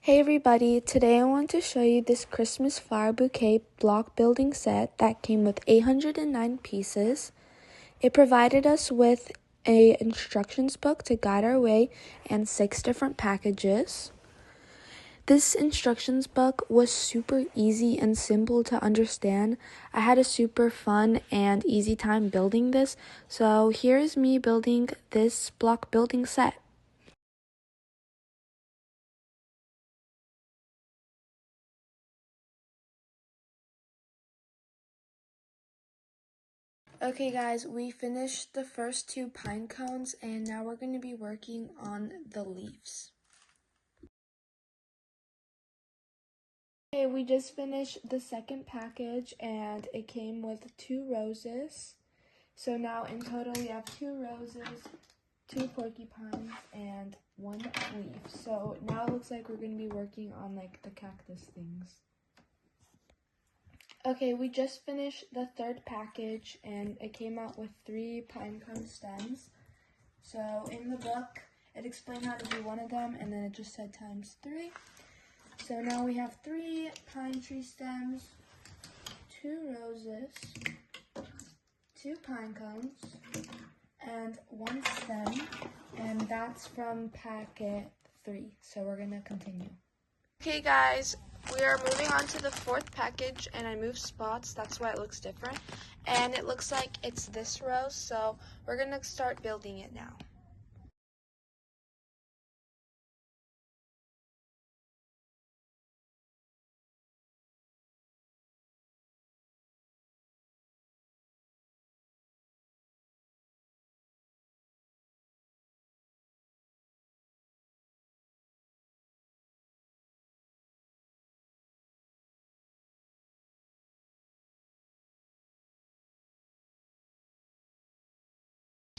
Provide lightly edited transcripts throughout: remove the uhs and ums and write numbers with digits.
Hey everybody, today I want to show you this Christmas flower bouquet block building set that came with 809 pieces. It provided us with an instructions book to guide our way and 6 different packages. This instructions book was super easy and simple to understand. I had a super fun and easy time building this, so here's me building this block building set. Okay guys, we finished the first 2 pine cones and now we're going to be working on the leaves. Okay, we just finished the second package and it came with 2 roses. So now in total we have 2 roses, 2 porcupines, and 1 leaf. So now it looks like we're going to be working on like the cactus things. Okay, we just finished the third package and it came out with 3 pine cone stems. So in the book, it explained how to do one of them and then it just said times 3. So now we have 3 pine tree stems, 2 roses, 2 pine cones, and 1 stem, and that's from packet 3. So we're gonna continue. Okay guys, we are moving on to the 4th package and I moved spots, that's why it looks different. And it looks like it's this rose, so we're gonna start building it now.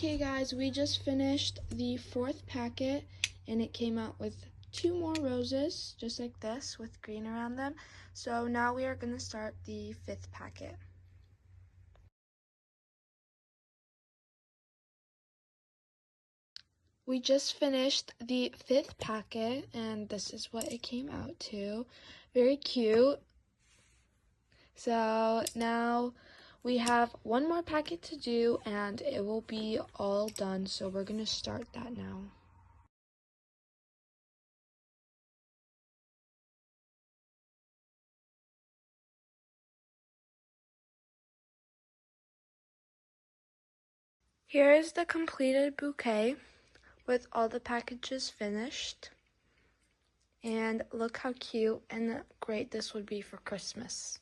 Okay guys, we just finished the 4th packet and it came out with 2 more roses, just like this, with green around them. So now we are going to start the 5th packet. We just finished the 5th packet and this is what it came out to. Very cute. So now we have 1 more packet to do and it will be all done. So we're going to start that now. Here is the completed bouquet with all the packages finished. And look how cute and great this would be for Christmas.